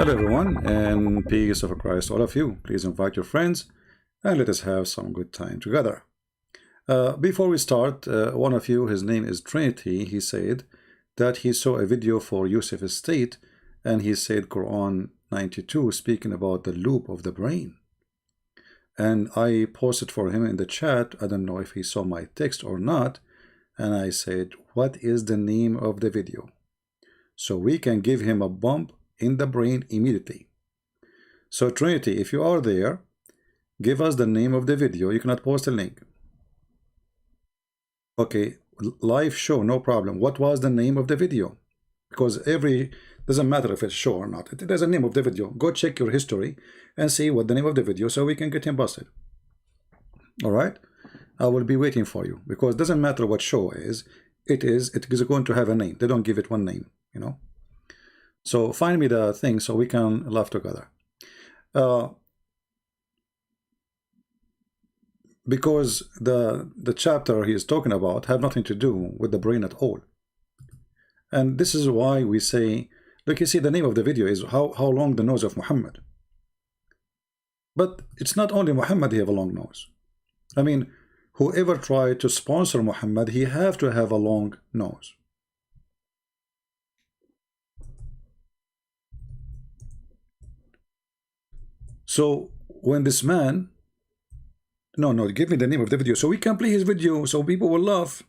Hello everyone, and peace of Christ all of you. Please invite your friends and let us have some good time together. Before we start, one of you, his name is Trinity, he said that he saw a video for Yusuf Estate and he said Quran 92 speaking about the loop of the brain. And I posted for him in the chat, I don't know if he saw my text or not, and I said, what is the name of the video? So we can give him a bump in the brain immediately. So Trinity, if you are there, give us the name of the video. You cannot post a link. Okay, live show, no problem. What was the name of the video? Because doesn't matter if it's show or not. There's a name of the video. Go check your history and see what the name of the video so we can get him busted. All right, I will be waiting for you because it doesn't matter what show is. It is going to have a name. They don't give it one name, you know. So find me the thing so we can laugh together. Because the chapter he is talking about have nothing to do with the brain at all. And this is why we say, look, you see, the name of the video is how long the nose of Muhammad. But it's not only Muhammad he have a long nose. I mean, whoever tried to sponsor Muhammad, he have to have a long nose. So when this man, no, give me the name of the video so we can play his video so people will laugh.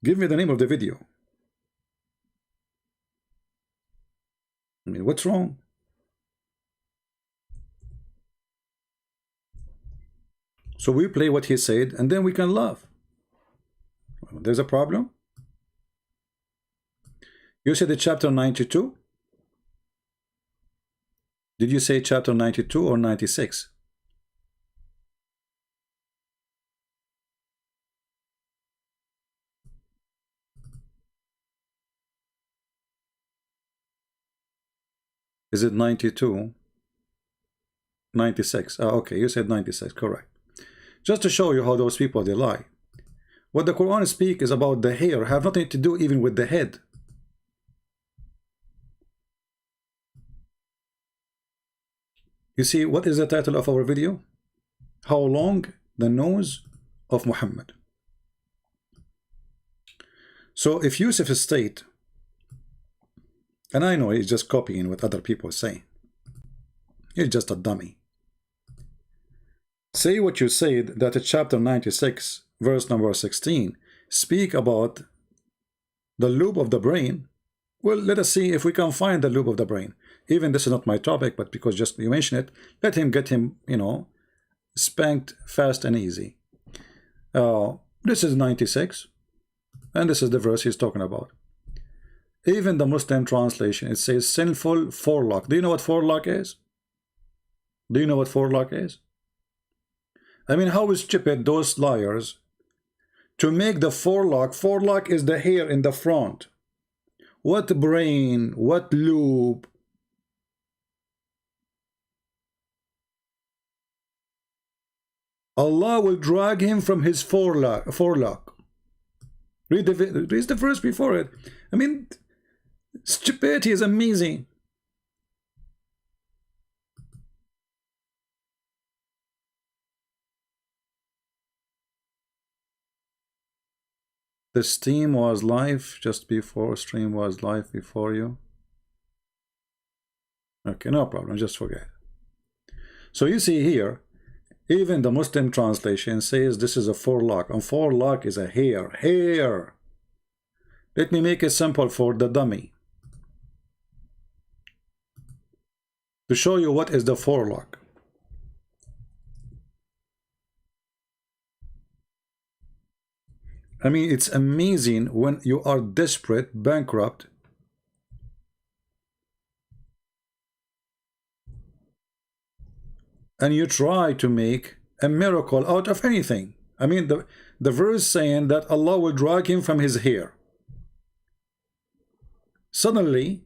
Give me the name of the video. I mean, what's wrong? So we play what he said and then we can laugh. There's a problem. You said the chapter 92. Did you say chapter 92 or 96? Is it 92? 96. Oh, okay, you said 96, correct. Just to show you how those people, they lie. What the Quran speaks is about the hair, have nothing to do even with the head. You see, what is the title of our video? How long the nose of Muhammad. So if Yusuf Estate, and I know he's just copying what other people are saying, he's just a dummy. Say what you said, that chapter 96 verse number 16 speak about the loop of the brain. Well, let us see if we can find the loop of the brain. Even this is not my topic, but because just you mention it, let him get him, you know, spanked fast and easy. This is 96, and this is the verse he's talking about. Even the Muslim translation, it says sinful forelock. Do you know what forelock is? Do you know what forelock is? I mean, how stupid those liars to make the forelock is the hair in the front. What brain? What loop? Allah will drag him from his forelock. Read the verse before it. I mean, stupidity is amazing. The stream was live just before. Stream was live before you. Okay, no problem. Just forget. So you see here, even the Muslim translation says this is a forelock, and forelock is a hair. Hair. Let me make it simple for the dummy to show you what is the forelock. I mean, it's amazing when you are desperate, bankrupt, and you try to make a miracle out of anything. I mean, the verse saying that Allah will drag him from his hair. Suddenly,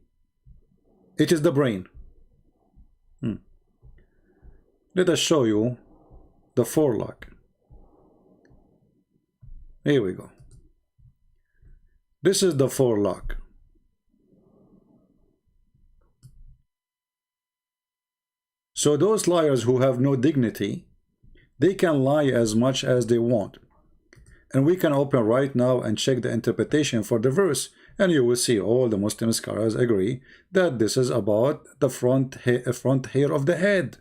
it is the brain. Let us show you the forelock. Here we go. This is the forelock. So those liars who have no dignity, they can lie as much as they want. And we can open right now and check the interpretation for the verse, and you will see all the Muslim scholars agree that this is about the front hair of the head.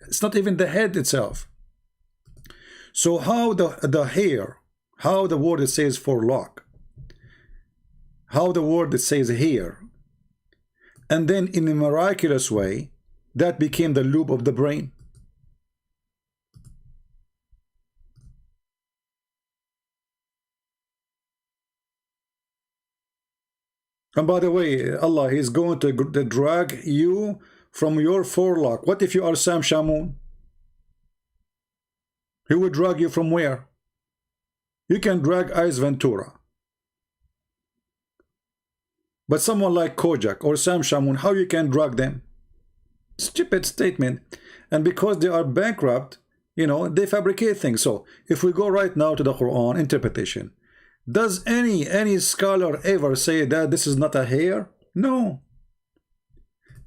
It's not even the head itself. So how the hair, how the word it says forelock, how the word it says hair, and then in a miraculous way that became the loop of the brain. And by the way, Allah is going to drag you from your forelock. What if you are Sam Shamoun? He will drag you from where? You can drag Ice Ventura. But someone like Kojak or Sam Shamoun, how you can drag them? Stupid statement. And because they are bankrupt, you know, they fabricate things. So if we go right now to the Quran interpretation, does any scholar ever say that this is not a hair? No.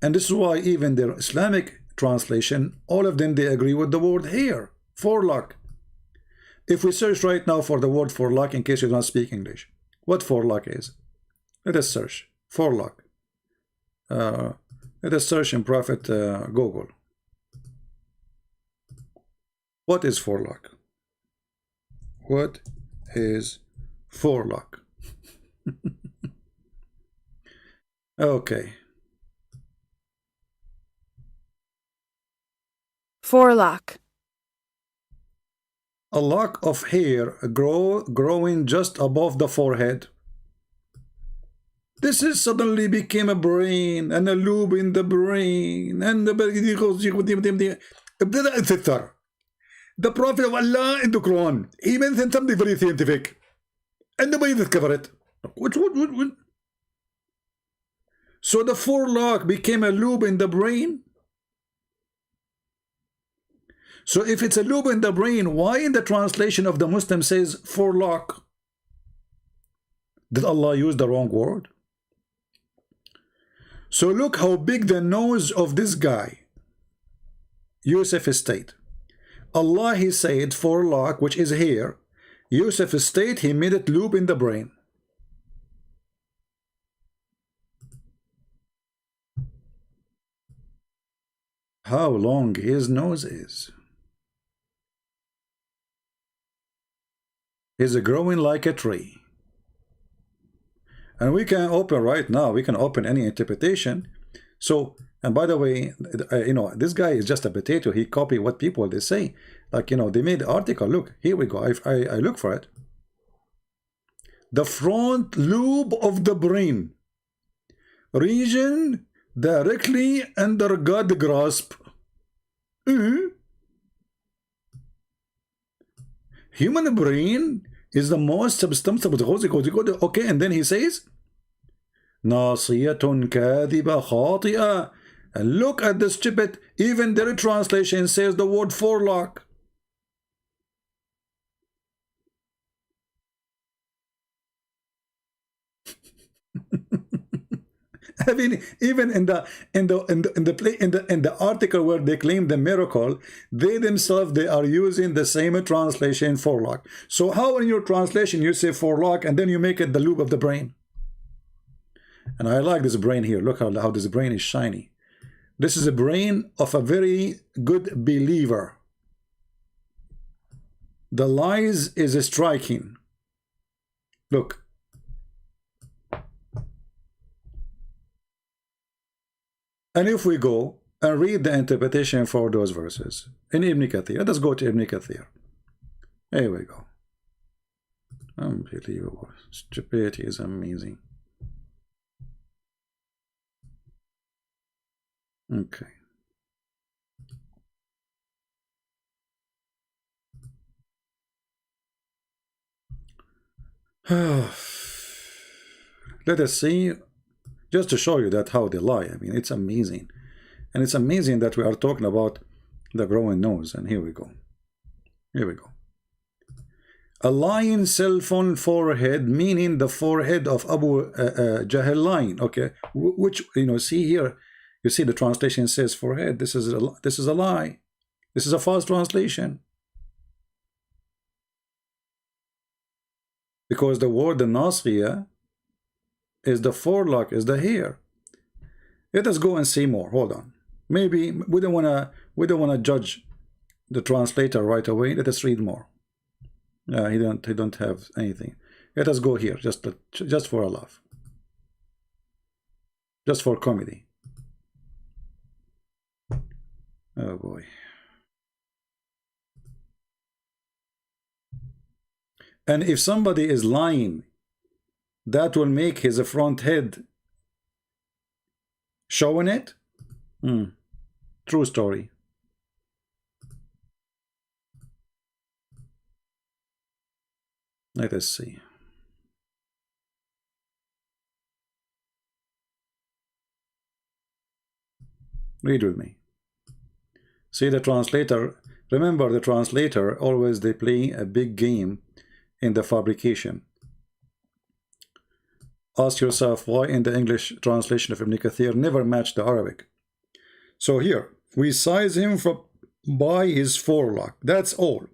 And this is why even their Islamic translation, all of them, they agree with the word hair, forelock. If we search right now for the word forelock, in case you don't speak English, what forelock is? Let us search forelock. Let us search in Prophet Google. What is forelock? What is forelock? Okay. Forelock. A lock of hair growing just above the forehead. This is suddenly became a brain and a lobe in the brain and the Prophet of Allah in the Quran, he mentioned something very scientific and nobody discovered it. What? So the forelock became a lobe in the brain. So if it's a lobe in the brain, why in the translation of the Muslim says forelock? Did Allah use the wrong word? So look how big the nose of this guy, Yusuf state. Allah, he said forelock, which is hair. Yusuf state, he made it loop in the brain. How long his nose is. He's growing like a tree. And we can open right now, we can open any interpretation. So, and by the way, you know, this guy is just a potato. He copied what people, they say. Like, you know, they made the article. Look, here we go. I look for it. The front lobe of the brain. Region directly under God grasp. Human brain is the most substantial. Okay, and then he says, ناصية كاذبة خاطئة. And look at the stupid, even their translation says the word forelock. I mean, even in the article where they claim the miracle, they themselves, they are using the same translation forelock. So how in your translation you say forelock and then you make it the loop of the brain? And I like this brain here. Look how this brain is shiny. This is a brain of a very good believer. The lies is striking. Look. And if we go and read the interpretation for those verses in Ibn Kathir, let us go to Ibn Kathir. Here we go. Unbelievable. Stupidity is amazing. Okay. Let us see, just to show you that how they lie. I mean, it's amazing. And it's amazing that we are talking about the growing nose. And here we go. Here we go. A lion cell phone forehead, meaning the forehead of Abu Jahl line. Okay. Which, you know, see here, You see, the translation says forehead. This is a lie. This is a false translation. Because the word the nasiya is the forelock, is the hair. Let us go and see more. Hold on. Maybe we don't wanna judge the translator right away. Let us read more. He don't have anything. Let us go here, just for a laugh, just for comedy. Oh boy. And if somebody is lying, that will make his front head showing it. True story. Let us see. Read with me. See, the translator, remember the translator, always they play a big game in the fabrication. Ask yourself why in the English translation of Ibn Kathir never matched the Arabic. So here, we size him by his forelock. That's all.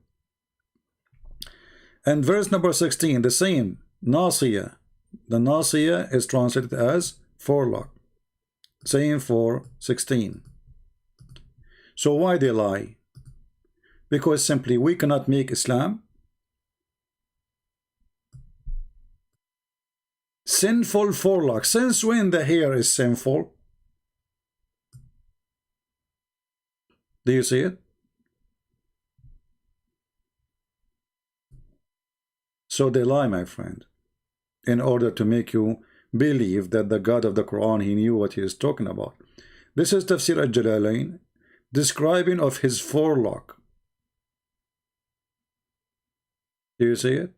And verse number 16, the same, nasiya. The nasiya is translated as forelock. Same for 16. So why they lie? Because simply we cannot make Islam sinful forelock. Since when the hair is sinful? Do you see it? So they lie, my friend, in order to make you believe that the God of the Quran, he knew what he is talking about. This is Tafsir al-Jalalain, describing of his forelock. Do you see it?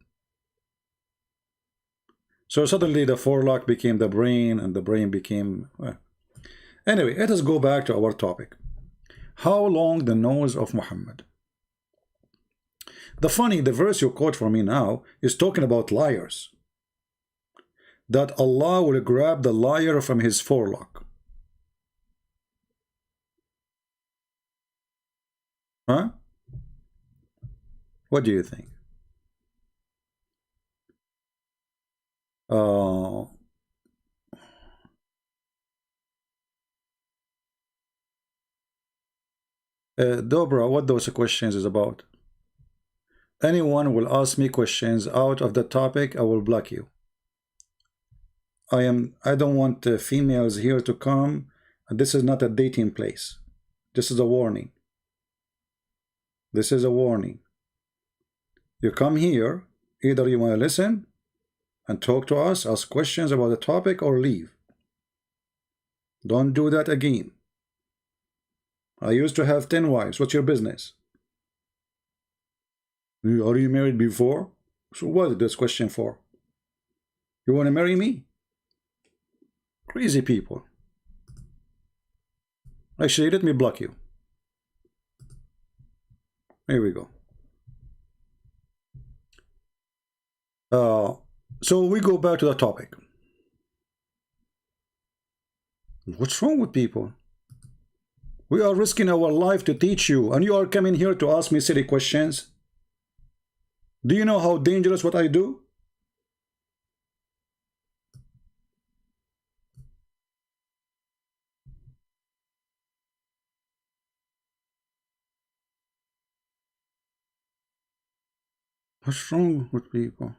So suddenly the forelock became the brain, and the brain became... Well. Anyway, let us go back to our topic. How long the nose of Muhammad? The verse you quote for me now is talking about liars. That Allah will grab the liar from his forelock. Huh? What do you think? Dobra, what those questions is about? Anyone will ask me questions out of the topic, I will block you. I don't want females here to come. This is not a dating place. This is a warning. This is a warning. You come here, either you want to listen and talk to us, ask questions about the topic, or leave. Don't do that again. I used to have 10 wives. What's your business? Are you married before? So what is this question for? You want to marry me? Crazy people. Actually, let me block you. Here we go. So we go back to the topic. What's wrong with people? We are risking our life to teach you, and you are coming here to ask me silly questions. Do you know how dangerous what I do? What's wrong with people?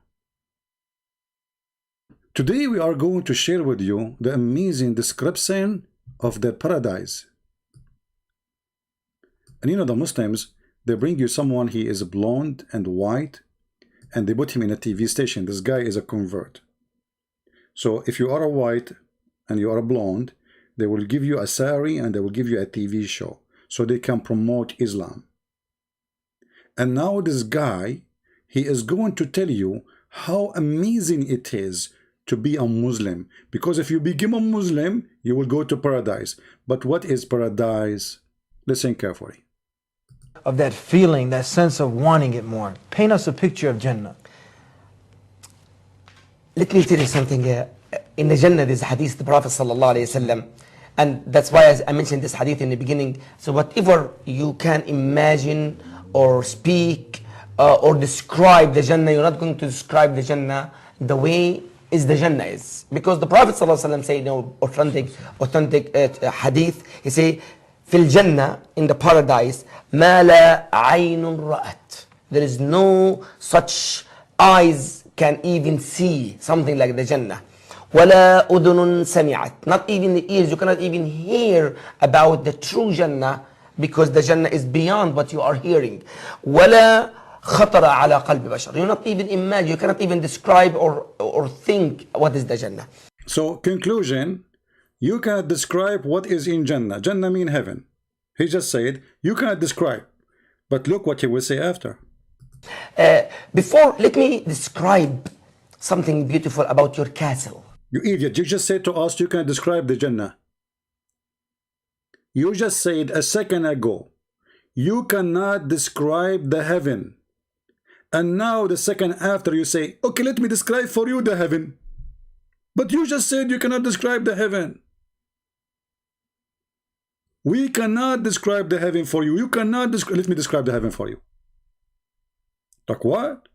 Today we are going to share with you the amazing description of the paradise. And you know, the Muslims, they bring you someone, he is blonde and white, and they put him in a TV station. This guy is a convert. So if you are a white and you are a blonde, they will give you a sari and they will give you a TV show so they can promote Islam. And now this guy, he is going to tell you how amazing it is to be a Muslim, because if you become a Muslim, you will go to paradise. But what is paradise? Listen carefully. Of that feeling, that sense of wanting it more. Paint us a picture of Jannah. Let me tell you something. In the Jannah, there's a hadith, the Prophet sallallahu alayhi wasallam, And that's why I mentioned this hadith in the beginning. So whatever you can imagine or speak or describe the Jannah, you're not going to describe the Jannah the way is the Jannah is. Because the Prophet ﷺ said, authentic hadith, he say, fil Jannah, in the paradise, ma la aynun ra'at. There is no such eyes can even see something like the Jannah. وَلَا أُذُنٌ سَمِعَتْ. Not even the ears, you cannot even hear about the true Jannah, because the Jannah is beyond what you are hearing. وَلَا خَطَرَ عَلَى قَلْبِ بَشَرٍ. You not even imagine, you cannot even describe or think what is the Jannah. So, conclusion, you cannot describe what is in Jannah. Jannah mean heaven. He just said, you cannot describe. But look what he will say after. Before, let me describe something beautiful about your castle. You idiot, you just said to us you can describe the Jannah. You just said a second ago, you cannot describe the heaven. And now the second after you say, okay, let me describe for you the heaven. But you just said you cannot describe the heaven. We cannot describe the heaven for you. You cannot describe, let me describe the heaven for you. Like what?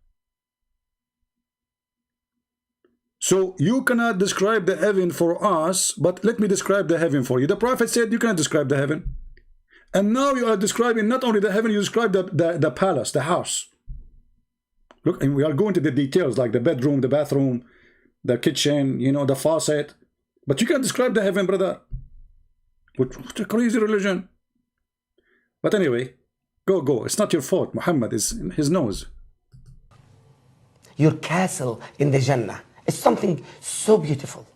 So you cannot describe the heaven for us, but let me describe the heaven for you. The Prophet said you cannot describe the heaven. And now you are describing not only the heaven, you describe the palace, the house. Look, and we are going to the details like the bedroom, the bathroom, the kitchen, you know, the faucet. But you can't describe the heaven, brother. What a crazy religion. But anyway, go. It's not your fault. Muhammad is his nose. Your castle in the Jannah. It's something so beautiful.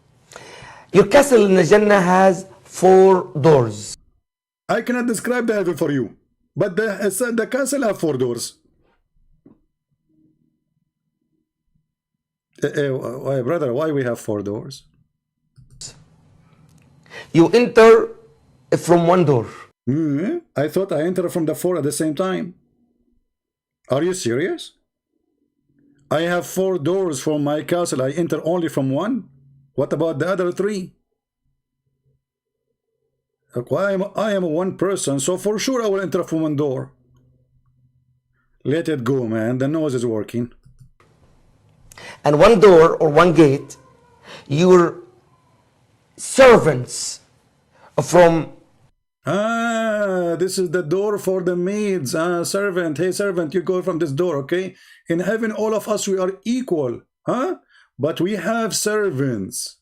Your castle in the Jannah has 4 doors. I cannot describe the heaven for you, but the castle have 4 doors. Brother, why we have 4 doors? You enter from one door. I thought I entered from the 4 at the same time. Are you serious? I have 4 doors from my castle. I enter only from one. What about the other 3? I am one person, so for sure I will enter from one door. Let it go, man. The nose is working. And one door or one gate, your servants from... This is the door for the maids. Servant, hey servant, you go from this door, okay? In heaven, all of us, we are equal, but we have servants.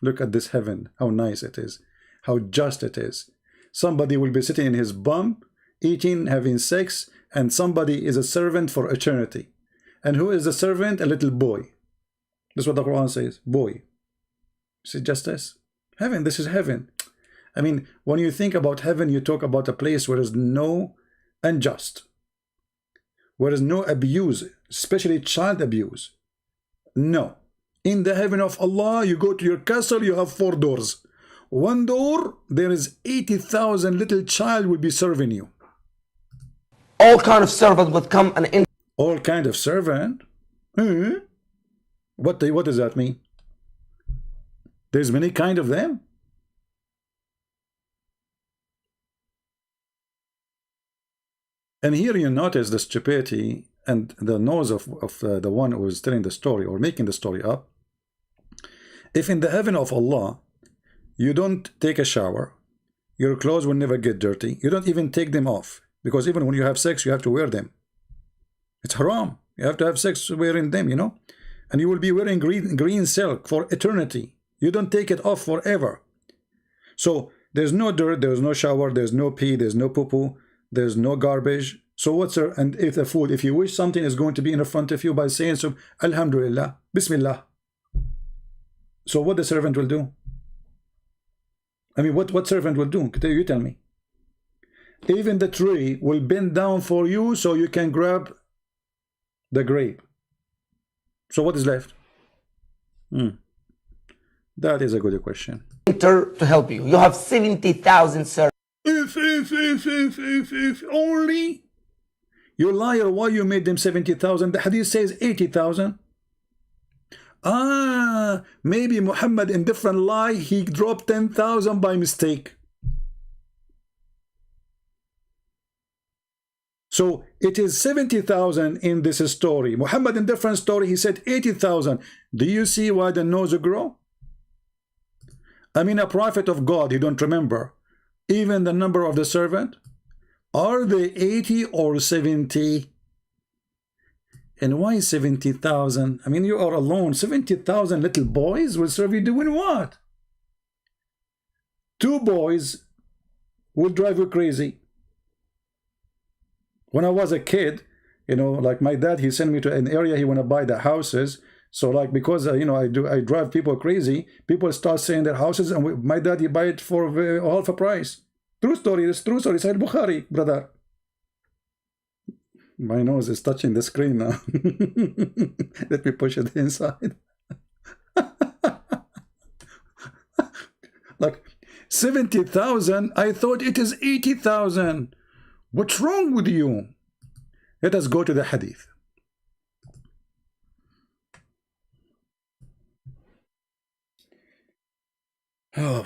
Look at this heaven, how nice it is, how just it is. Somebody will be sitting in his bum, eating, having sex, and somebody is a servant for eternity. And who is the servant? A little boy. That's what the Quran says, boy. See justice? Heaven, this is heaven. I mean, when you think about heaven, you talk about a place where there's no unjust, where there's no abuse, especially child abuse. No. In the heaven of Allah, you go to your castle, you have 4 doors. One door, there is 80,000 little child will be serving you. All kind of servants would come and enter. All kind of servant? What does that mean? There's many kind of them. And here you notice the stupidity and the nose of the one who is telling the story or making the story up. If in the heaven of Allah, you don't take a shower, your clothes will never get dirty. You don't even take them off. Because even when you have sex, you have to wear them. It's haram. You have to have sex wearing them, you know. And you will be wearing green silk for eternity. You don't take it off forever. So there's no dirt, there's no shower, there's no pee, there's no poo-poo. There's no garbage. So what's there? And if the food, if you wish something is going to be in front of you by saying so, Alhamdulillah, Bismillah. So what the servant will do? I mean, what servant will do? You tell me. Even the tree will bend down for you so you can grab the grape. So what is left? That is a good question. Enter to help you. You have 70,000 servants. If only. You liar, why you made them 70,000? The hadith says 80,000. Ah, maybe Muhammad in different lie, he dropped 10,000 by mistake. So it is 70,000 in this story. Muhammad in different story, he said 80,000. Do you see why the nose grow? I mean, a prophet of God, you don't remember. Even the number of the servant, are they 80 or 70? And why 70,000? I mean, you are alone. 70,000 little boys will serve you doing what? 2 boys will drive you crazy. When I was a kid, you know, like my dad, he sent me to an area he want to buy the houses. So like, because you know, I drive people crazy, people start saying their houses, and my dad, he buy it for half a price. True story. It's true story. Sahih Bukhari, brother. My nose is touching the screen now. Let me push it inside. Like 70,000, I thought it is 80,000. What's wrong with you? Let us go to the hadith. Oh,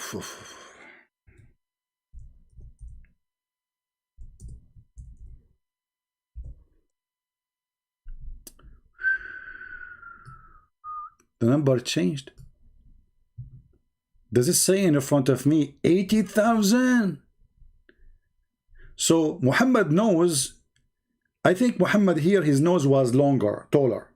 the number changed. Does it say in front of me 80,000? So Muhammad knows, I think Muhammad here, his nose was longer, taller.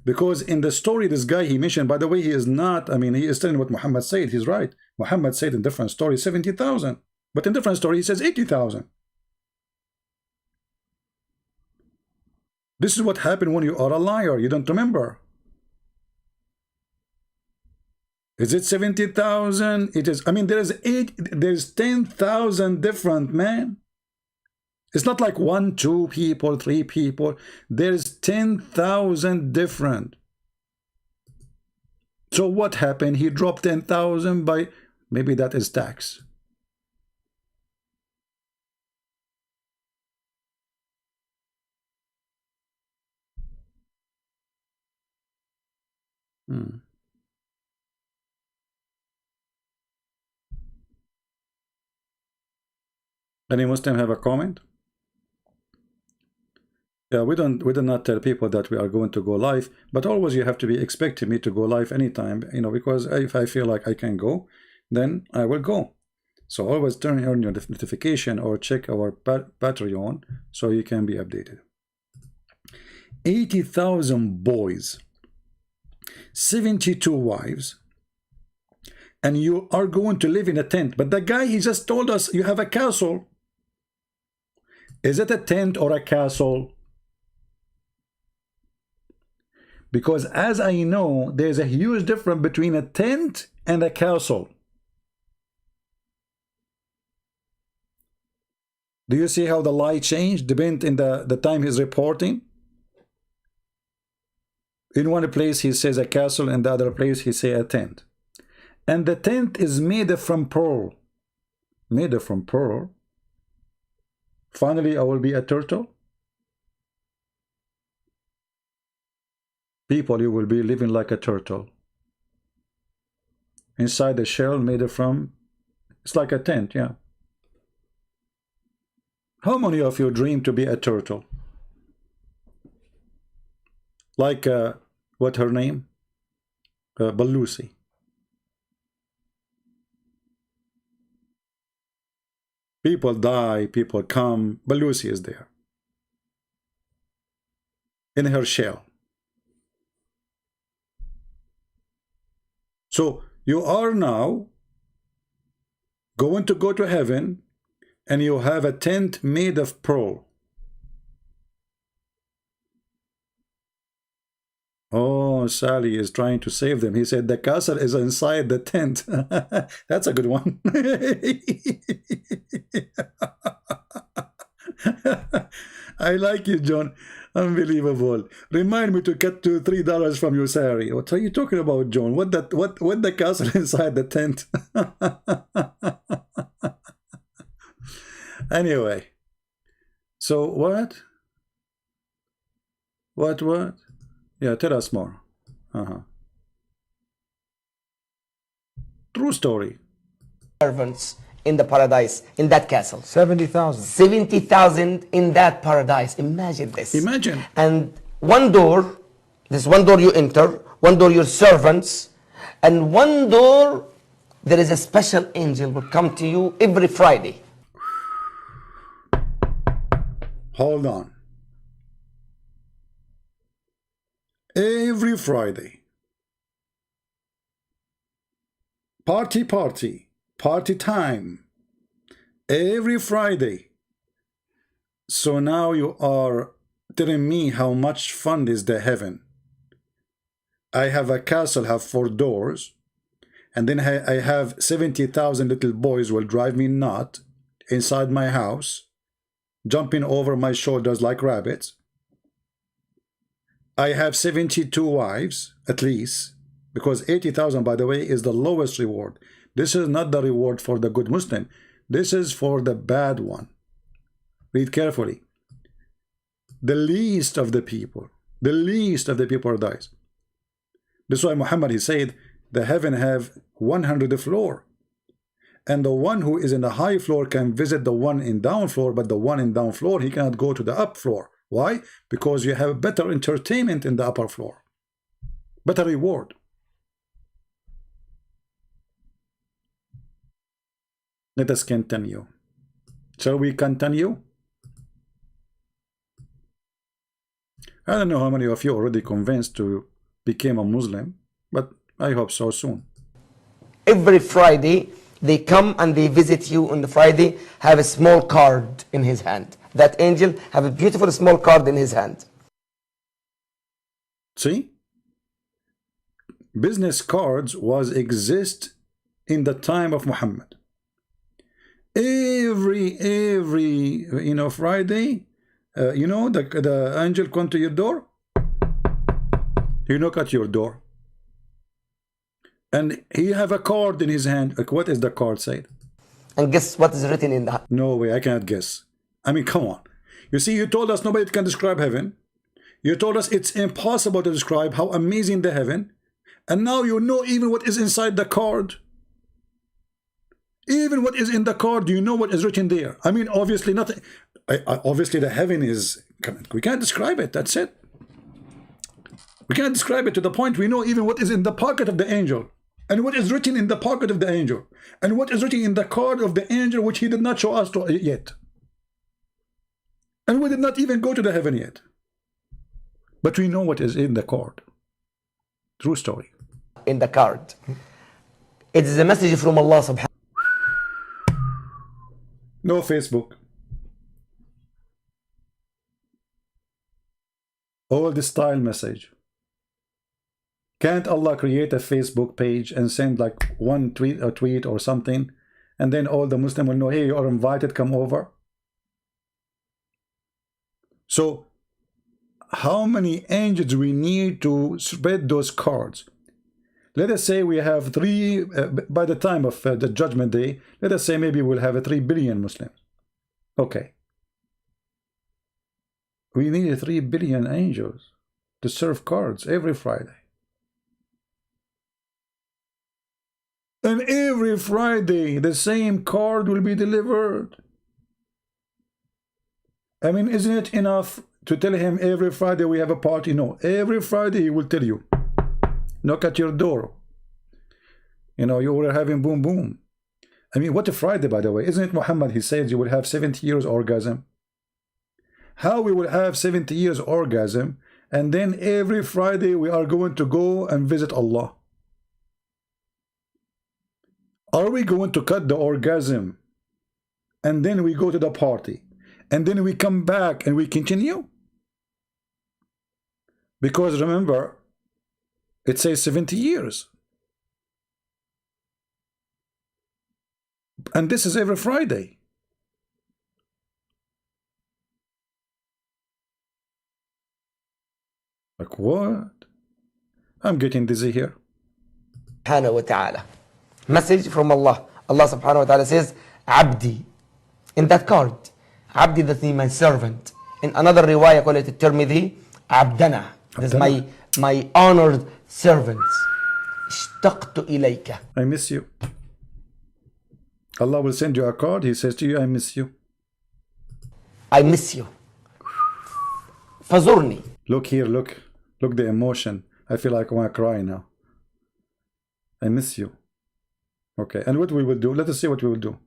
Because in the story, this guy he mentioned, by the way, he is not, I mean, he is telling what Muhammad said. He's right. Muhammad said in different stories 70,000. But in different story, he says 80,000. This is what happened when you are a liar. You don't remember. Is it 70,000? It is. I mean, there's 10,000 different men. It's not like 1, 2 people, 3 people. There's 10,000 different. So what happened? He dropped 10,000 by, maybe that is tax. Any Muslim have a comment? Yeah, we do not tell people that we are going to go live, but always you have to be expecting me to go live anytime, you know, because if I feel like I can go, then I will go. So always turn on your notification or check our Patreon so you can be updated. 80,000 boys, 72 wives, and you are going to live in a tent. But the guy, he just told us you have a castle. Is it a tent or a castle? Because as I know, there's a huge difference between a tent and a castle. Do you see how the light changed depending in the time he's reporting? In one place he says a castle, in the other place he says a tent. And the tent is made from pearl. Made from pearl. Finally, I will be a turtle. People, you will be living like a turtle. Inside the shell made from, it's like a tent, yeah. How many of you dream to be a turtle? Like, what her name? Balusi. People die, people come. Balusi is there. In her shell. So you are now going to go to heaven and you have a tent made of pearl. Oh, Sally is trying to save them. He said the castle is inside the tent. That's a good one. I like you, John. Unbelievable. Remind me to cut to $3 from your salary. What are you talking about, John? What the castle inside the tent? Anyway. So what? What? Yeah, tell us more. True story. servants in the paradise, in that castle. 70,000. 70,000 in that paradise. Imagine this. Imagine. And one door, this one door you enter, one door your servants, and one door there is a special angel will come to you every Friday. Hold on. Every Friday. Party time. Every Friday. So now you are telling me how much fun is the heaven. I have a castle, have 4 doors, and then I have 70,000 little boys will drive me nuts inside my house, jumping over my shoulders like rabbits. I have 72 wives, at least, because 80,000, by the way, is the lowest reward. This is not the reward for the good Muslim. This is for the bad one. Read carefully. The least of the people dies. This is why Muhammad, he said, the heaven have 100 floor. And the one who is in the high floor can visit the one in down floor, but the one in down floor, he cannot go to the up floor. Why? Because you have better entertainment in the upper floor. Better reward. Let us continue. Shall we continue? I don't know how many of you are already convinced to become a Muslim, but I hope so soon. Every Friday, they come and they visit you on the Friday, have a small card in his hand. That angel have a beautiful small card in his hand. See? Business cards was exist in the time of Muhammad. Every Friday, the angel come to your door. He knock at your door. And he have a card in his hand. Like, what is the card said? And guess what is written in the... No way, I cannot guess. I mean, come on. You see, you told us nobody can describe heaven. You told us it's impossible to describe how amazing the heaven. And now you know even what is inside the card. Even what is in the card, you know what is written there. I mean, obviously nothing. Obviously the heaven is... We can't describe it, that's it. We can't describe it to the point we know even what is in the pocket of the angel. And what is written in the pocket of the angel. And what is written in the card of the angel, which he did not show us yet. And we did not even go to the heaven yet. But we know what is in the card. True story. In the card. It is a message from Allah subhanahu. No Facebook. All the style message. Can't Allah create a Facebook page and send like one tweet or something, and then all the Muslim will know, hey, you are invited, come over? So how many angels we need to spread those cards? Let us say we have 3, by the time of the judgment day, let us say maybe we'll have 3 billion Muslims. Okay. We need 3 billion angels to serve cards every Friday. And every Friday, the same card will be delivered. I mean, isn't it enough to tell him every Friday we have a party? No, every Friday he will tell you. Knock at your door. You know, you were having boom boom. I mean, what a Friday, by the way. Isn't it Muhammad? He says you will have 70 years orgasm. How we will have 70 years orgasm, and then every Friday we are going to go and visit Allah. Are we going to cut the orgasm and then we go to the party and then we come back and we continue? Because remember, it says 70 years. And this is every Friday. Like what? I'm getting dizzy here. Subhanahu wa ta'ala. Message from Allah. Allah subhanahu wa ta'ala says, Abdi. In that card, Abdi, that means my servant. In another riwayah, call it Tirmidhi, Abdana. This is my honored servants. اشتقت إليك. I miss you. Allah will send you a card. He says to you, I miss you. I miss you. فزرني. Look here, look the emotion. I feel like I want to cry now. I miss you. Okay, and what we will do? Let us see what we will do.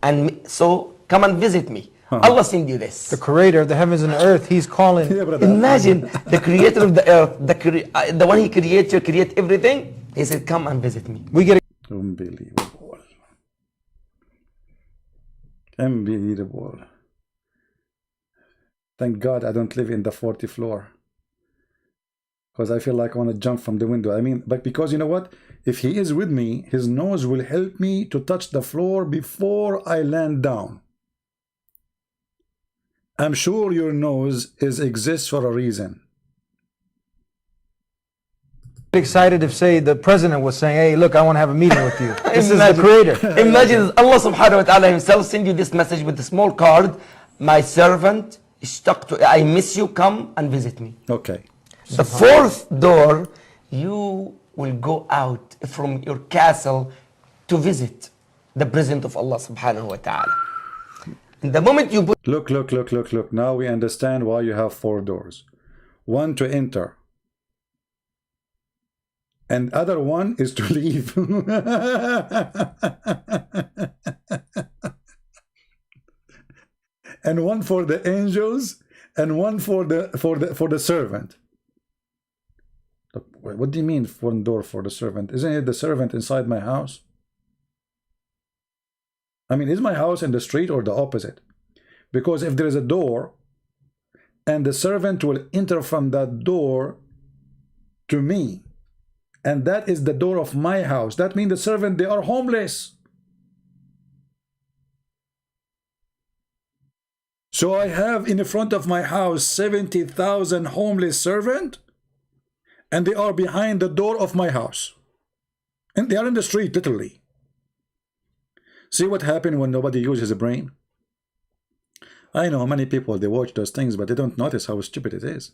And so come and visit me. Allah send you this. The creator of the heavens and the earth, he's calling. Yeah, brother. Imagine the creator of the earth, the one he creates, you create everything. He said, come and visit me. We get Unbelievable. Unbelievable. Thank God I don't live in the 40th floor. Because I feel like I want to jump from the window. I mean, but because you know what? If he is with me, his nose will help me to touch the floor before I land down. I'm sure your nose exists for a reason. excited if, say, the president was saying, hey, look, I want to have a meeting with you. This is the creator. Imagine Allah subhanahu wa ta'ala himself send you this message with a small card. My servant, I miss you, come and visit me. Okay. The fourth door, you will go out from your castle to visit the presence of Allah subhanahu wa ta'ala. And the moment you put... Look. Now we understand why you have 4 doors. One to enter. And other one is to leave. And one for the angels and one for the servant. What do you mean one door for the servant? Isn't it the servant inside my house? I mean, is my house in the street or the opposite? Because if there is a door and the servant will enter from that door to me, and that is the door of my house, that means the servant, they are homeless. So I have in the front of my house 70,000 homeless servants, and they are behind the door of my house. And they are in the street, literally. See what happened when nobody uses a brain? I know many people, they watch those things, but they don't notice how stupid it is.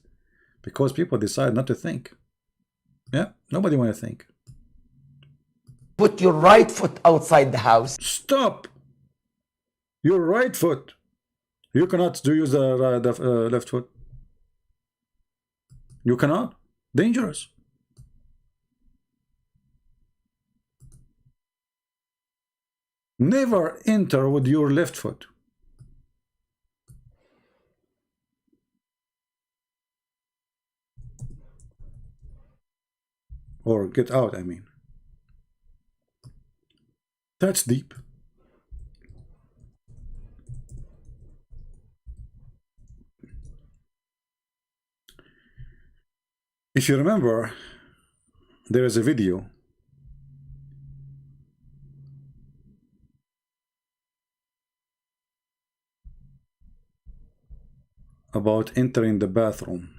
Because people decide not to think. Yeah, nobody want to think. Put your right foot outside the house. Stop! Your right foot. You cannot use the left foot. You cannot. Dangerous. Never enter with your left foot. Or get out, I mean. That's deep. If you remember, there is a video about entering the bathroom.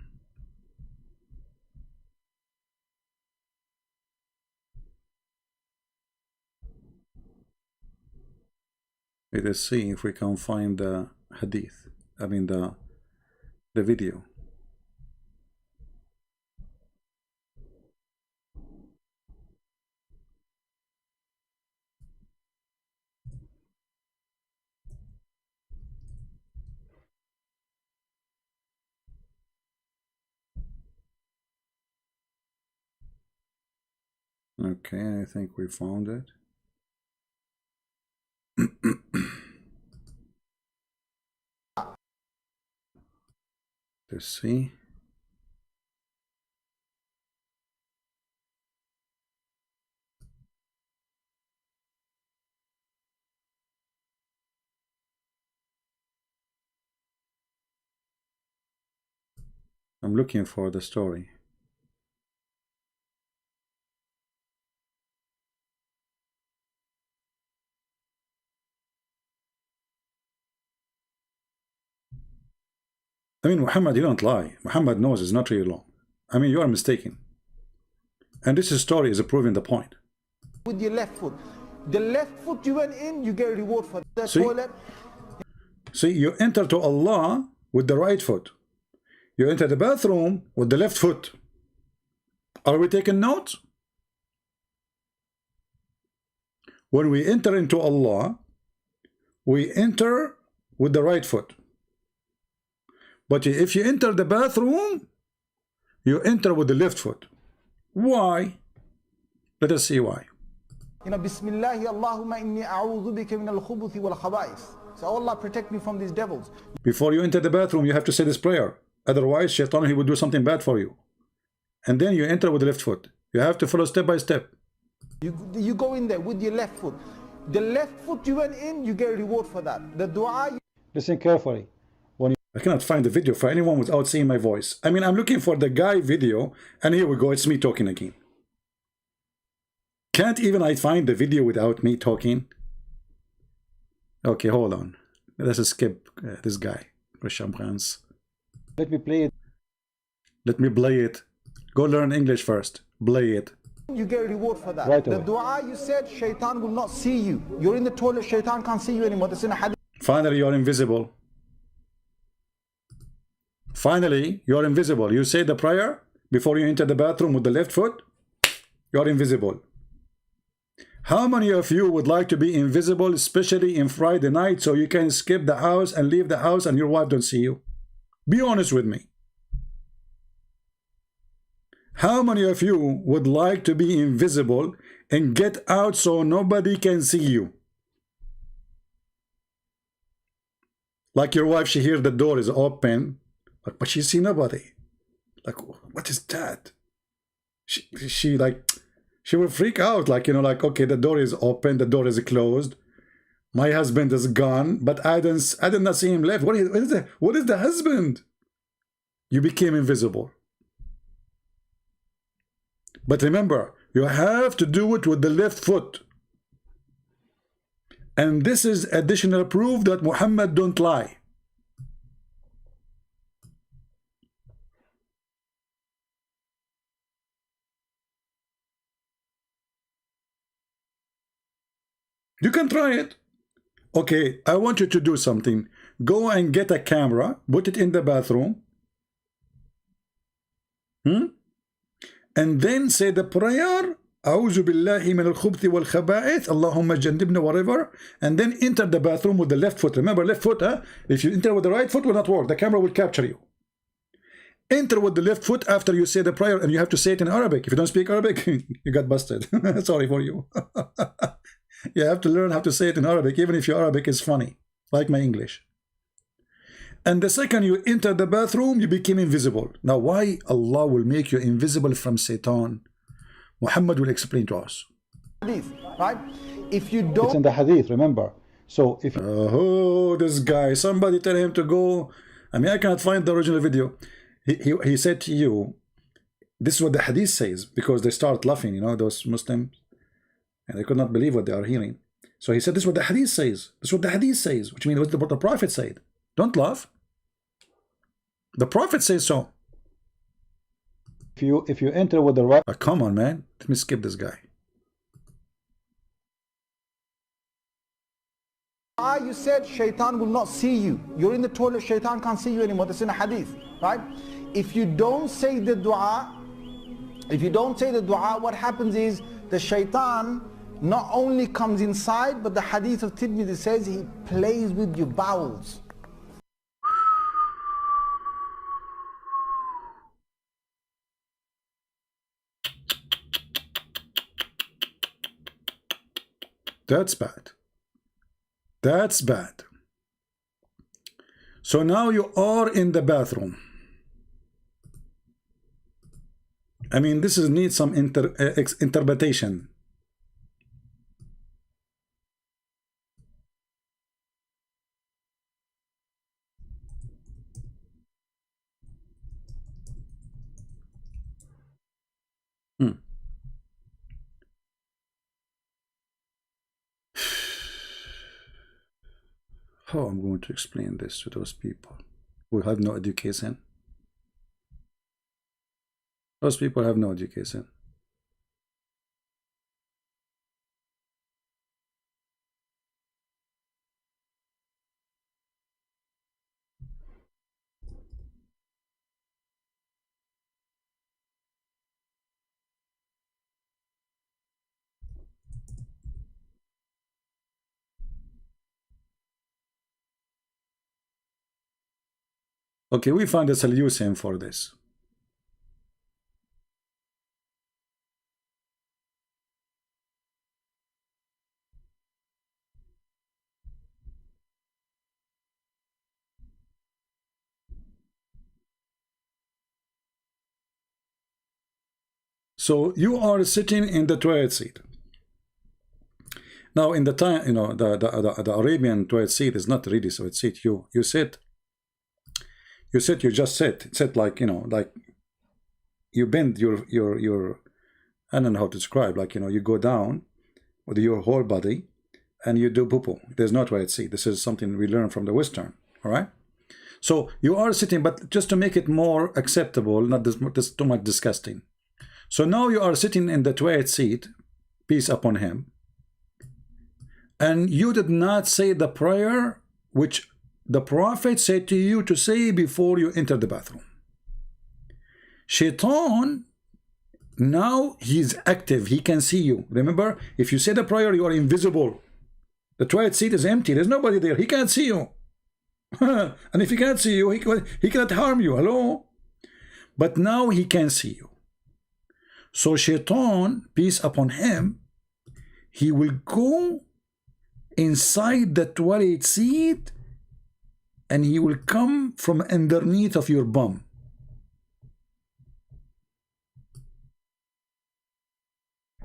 Let us see if we can find the hadith. I mean the video. Okay, I think we found it. Let's see. I'm looking for the story. I mean, Muhammad, you don't lie. Muhammad knows it's not really long. I mean, you are mistaken. And this story is proving the point. With your left foot. The left foot you went in, you get a reward for that. See? See, you enter to Allah with the right foot. You enter the bathroom with the left foot. Are we taking notes? When we enter into Allah, we enter with the right foot. But if you enter the bathroom, you enter with the left foot. Why? Let us see why. You know, Bismillahi Allahumma inni a'udhu bika min al-khubuthi wal khaba'ith. So Allah protect me from these devils. Before you enter the bathroom, you have to say this prayer. Otherwise, Shaitan, he will do something bad for you. And then you enter with the left foot. You have to follow step by step. You go in there with your left foot. The left foot you went in, you get a reward for that. The dua. Listen carefully. I cannot find the video for anyone without seeing my voice. I mean, I'm looking for the guy video, and here we go. It's me talking again. Can't even I find the video without me talking? Okay, hold on. Let's skip this guy. Let me play it. Let me play it. Go learn English first. Play it. You get a reward for that. Right the away. dua you said, Shaitan will not see you. You're in the toilet, Shaitan can't see you anymore. That's in a hadith. Finally, you're invisible. Finally, you're invisible. You say the prayer before you enter the bathroom with the left foot, you're invisible. How many of you would like to be invisible, especially in Friday night, so you can skip the house and leave the house and your wife don't see you? Be honest with me. How many of you would like to be invisible and get out so nobody can see you? Like your wife, she hears the door is open, but she see nobody. Like, what is that? She will freak out, like, you know, like, okay, the door is open, the door is closed, my husband is gone, but I did not see him left. What is the husband? You became invisible. But remember, you have to do it with the left foot. And this is additional proof that Muhammad don't lie. You can try it. Okay, I want you to do something. Go and get a camera, put it in the bathroom. And then say the prayer, أعوذ بالله من الخبث والخبائث اللهم جنبنا, whatever, and then enter the bathroom with the left foot. Remember, left foot, huh? If you enter with the right foot, will not work. The camera will capture you. Enter with the left foot after you say the prayer, and you have to say it in Arabic. If you don't speak Arabic, you got busted. Sorry for you. You have to learn how to say it in Arabic, even if your Arabic is funny, like my English. And the second you enter the bathroom, you become invisible. Now, why Allah will make you invisible from Satan? Muhammad will explain to us. Hadith, right? If you It's don't. in the hadith, remember. So if Oh, this guy, somebody tell him to go. I mean, I cannot find the original video. He said to you, this is what the hadith says, because they start laughing, you know, those Muslims, and they could not believe what they are hearing. So he said, this is what the hadith says. This is what the hadith says, which means what the Prophet said. Don't laugh. The Prophet says so. if you enter with the right, Come on, man. Let me skip this guy. You said Shaitan will not see you. You're in the toilet, Shaitan can't see you anymore. That's in a hadith, right? If you don't say the dua, what happens is the Shaitan not only comes inside, but the hadith of Tirmidhi says he plays with your bowels. That's bad. That's bad. So now you are in the bathroom. I mean, this needs some interpretation. How I'm going to explain this to those people who have no education? Those people have no education. Okay, we find a solution for this. So you are sitting in the toilet seat. Now, in the time, you know, the Arabian toilet seat is not really toilet seat. You sit. You just sit like, you know, like you bend your I don't know how to describe, like, you know, you go down with your whole body and you do poo-poo. There's no toilet seat. This is something we learn from the Western. All right. So you are sitting, but just to make it more acceptable, not this too much disgusting. So now you are sitting in the toilet seat, peace upon him, and you did not say the prayer which the Prophet said to you to say before you enter the bathroom. Shaitan, now he's active, he can see you. Remember, if you say the prayer, you are invisible. The toilet seat is empty, there's nobody there, he can't see you. And if he can't see you, he cannot harm you. Hello? But now he can see you. So Shaitan, peace upon him, he will go inside the toilet seat and he will come from underneath of your bum.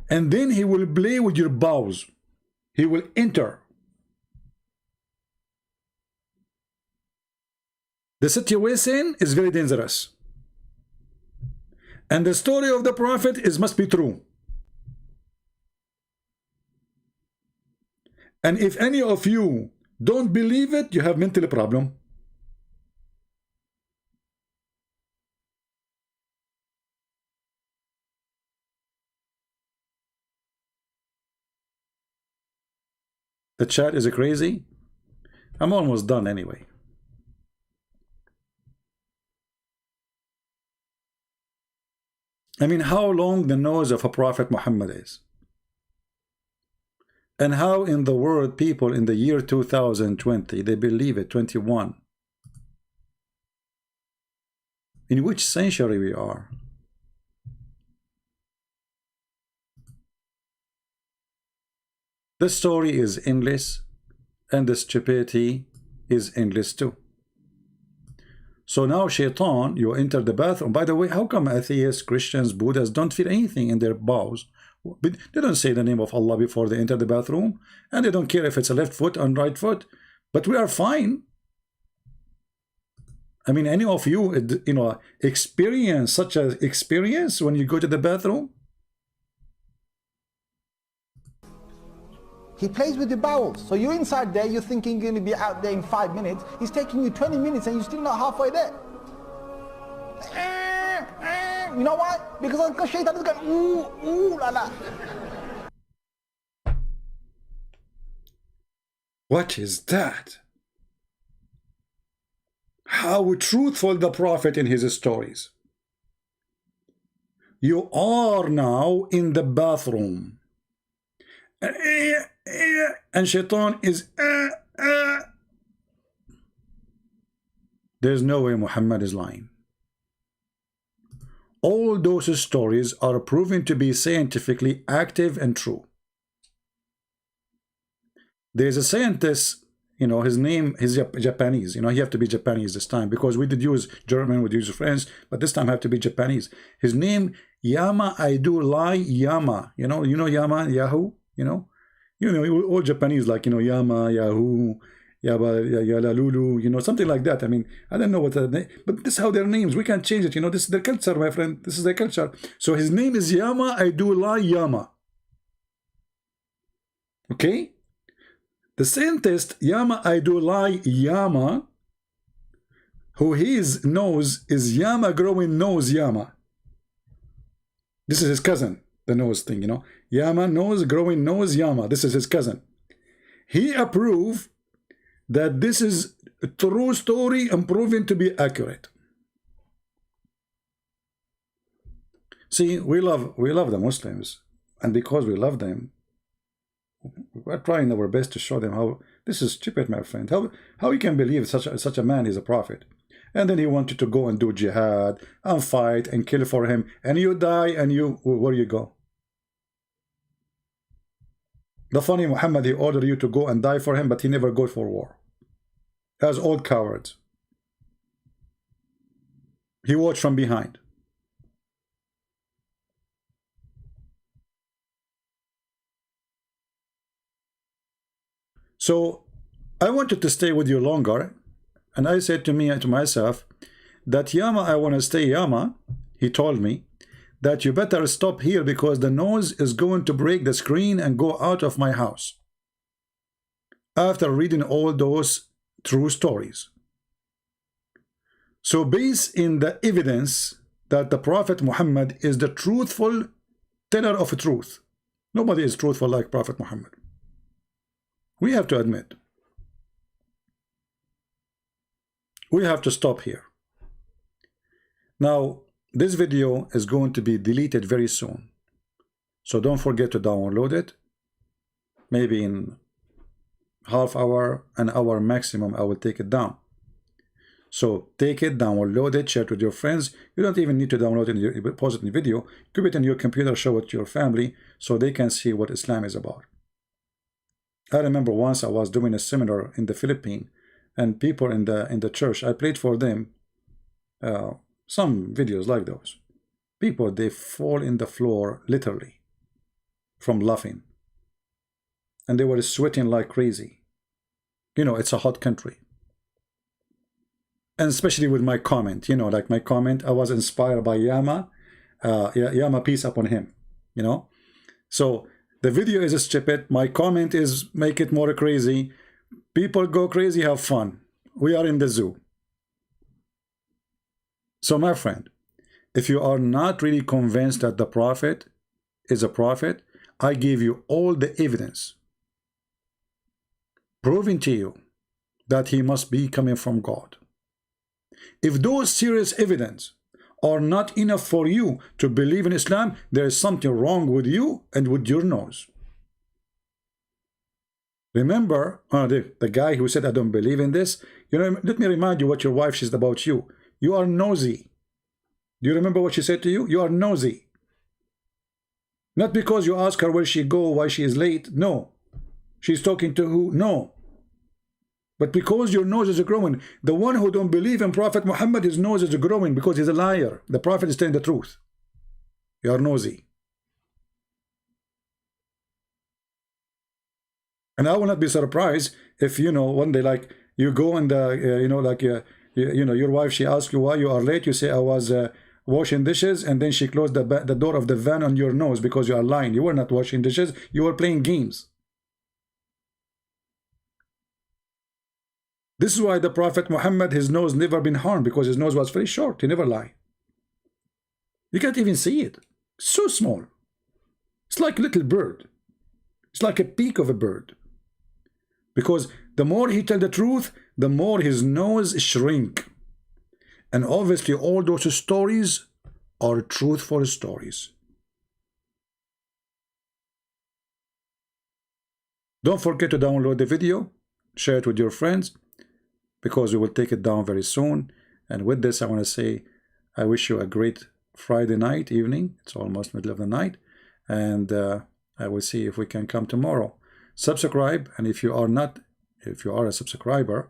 And then he will play with your bowels. He will enter. The situation is very dangerous. And the story of the Prophet must be true. And if any of you don't believe it, you have mental problem. The chat is crazy. I'm almost done anyway. I mean, how long the nose of a Prophet Muhammad is. And how in the world people in the year 2020, they believe it, 21. In which century we are? The story is endless, and the stupidity is endless too. So now Shaitan, you enter the bathroom. By the way, how come atheists, Christians, Buddhists don't feel anything in their bowels? They don't say the name of Allah before they enter the bathroom, and they don't care if it's a left foot or right foot, but we are fine. I mean, any of you, you know, experience such an experience when you go to the bathroom? He plays with the bowels. So you're inside there, you're thinking you're going to be out there in 5 minutes. He's taking you 20 minutes and you're still not halfway there. You know why? Because Uncle Shaitan is going, ooh, la la. What is that? How truthful the Prophet in his stories. You are now in the bathroom. And Shaitan is There's no way Muhammad is lying. All those stories are proven to be scientifically active and true. There's a scientist, you know, his name is Japanese. You know, you have to be Japanese this time because we did use German, we did use French, but this time I have to be Japanese. His name, Yama I do lie Yama. You know Yama, Yahoo, you know, all Japanese, like, you know, Yama, Yahoo, Yala Lulu, you know, something like that. I mean, I don't know what the name, but this is how their names, we can't change it, you know, this is their culture, my friend, this is their culture. So his name is Yama I do lie Yama. Okay? The scientist Yama I do lie Yama, who his nose is Yama growing nose Yama. This is his cousin, the nose thing, you know. Yama nose growing nose Yama. This is his cousin. He approved that this is a true story and proven to be accurate. See, we love the Muslims, and because we love them, we're trying our best to show them how this is stupid, my friend. How you can believe such a man is a prophet. And then he wanted to go and do jihad and fight and kill for him. And you die, and where you go? The funny Muhammad, he ordered you to go and die for him, but he never go for war. As old cowards. He watched from behind. So I wanted to stay with you longer, and I said to myself that Yama, I want to stay. Yama, he told me that you better stop here because the noise is going to break the screen and go out of my house. After reading all those true stories. So based in the evidence that the Prophet Muhammad is the truthful teller of truth. Nobody is truthful like Prophet Muhammad. We have to admit. We have to stop here. Now, this video is going to be deleted very soon. So don't forget to download it. Maybe in half hour, an hour maximum, I will take it down. So take it, download it, share it with your friends. You don't even need to download it, pause it in the video. Keep it in your computer, show it to your family so they can see what Islam is about. I remember once I was doing a seminar in the Philippines, and people in the church, I played for them some videos like those. People, they fall in the floor literally from laughing, and they were sweating like crazy. You know, it's a hot country. And especially with my comment, you know, like my comment, I was inspired by Yama. Yama, peace upon him, you know. So the video is stupid. My comment is make it more crazy. People go crazy, have fun. We are in the zoo. So my friend, if you are not really convinced that the Prophet is a prophet, I give you all the evidence proving to you that he must be coming from God. If those serious evidence are not enough for you to believe in Islam, there is something wrong with you and with your nose. Remember, the guy who said, I don't believe in this, you know, let me remind you what your wife says about you. You are nosy. Do you remember what she said to you? You are nosy. Not because you ask her where she go, why she is late. No. She's talking to who? No. But because your nose is growing. The one who don't believe in Prophet Muhammad, his nose is growing because he's a liar. The Prophet is telling the truth. You are nosy. And I will not be surprised if, you know, one day, like, you go and, you know, like, you know, your wife, she asks you why you are late. You say, I was washing dishes, and then she closed the door of the van on your nose because you are lying. You were not washing dishes. You were playing games. This is why the Prophet Muhammad, his nose never been harmed, because his nose was very short. He never lied. You can't even see it. So small. It's like a little bird. It's like a peak of a bird. Because the more he tell the truth, the more his nose shrink. And obviously all those stories are truthful stories. Don't forget to download the video, share it with your friends, because we will take it down very soon. And with this, I want to say, I wish you a great Friday night, evening. It's almost middle of the night. And I will see if we can come tomorrow. Subscribe, and if you are a subscriber,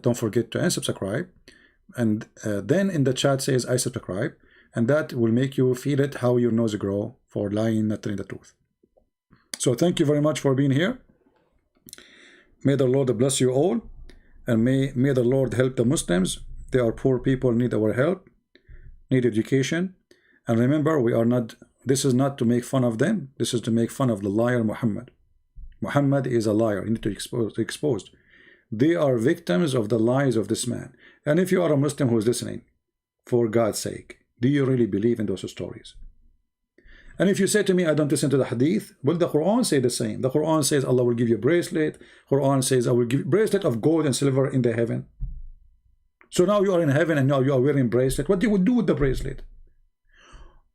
don't forget to unsubscribe. And then in the chat says I subscribe, and that will make you feel it how your nose grow for lying, not telling the truth. So thank you very much for being here. May the Lord bless you all, and may the Lord help the Muslims. They are poor people, need our help, need education. And remember, we are not, this is not to make fun of them. This is to make fun of the liar Muhammad. Muhammad is a liar. You need to expose. They are victims of the lies of this man. And if you are a Muslim who is listening, for God's sake, do you really believe in those stories? And if you say to me, I don't listen to the hadith, well, the Quran says the same. The Quran says Allah will give you a bracelet. Quran says I will give you a bracelet of gold and silver in the heaven. So now you are in heaven and now you are wearing bracelet. What do you do with the bracelet?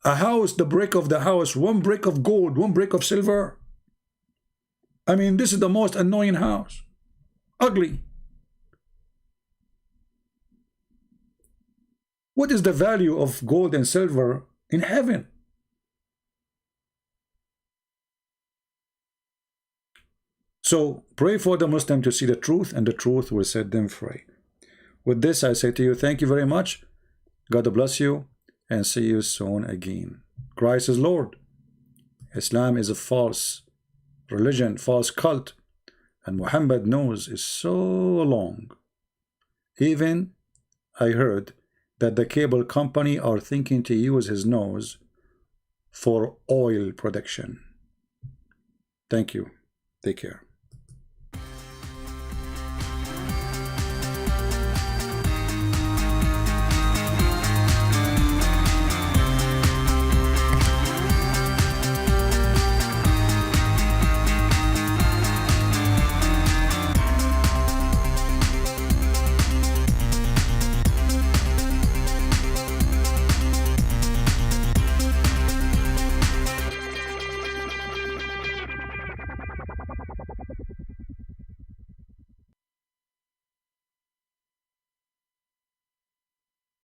A house, the brick of the house, one brick of gold, one brick of silver. I mean, this is the most annoying house. Ugly. What is the value of gold and silver in heaven? So pray for the Muslim to see the truth, and the truth will set them free. With this, I say to you, thank you very much. God bless you, and see you soon again. Christ is Lord. Islam is a false religion, false cult, and Muhammad nose is so long. Even I heard that the cable company are thinking to use his nose for oil production. Thank you. Take care.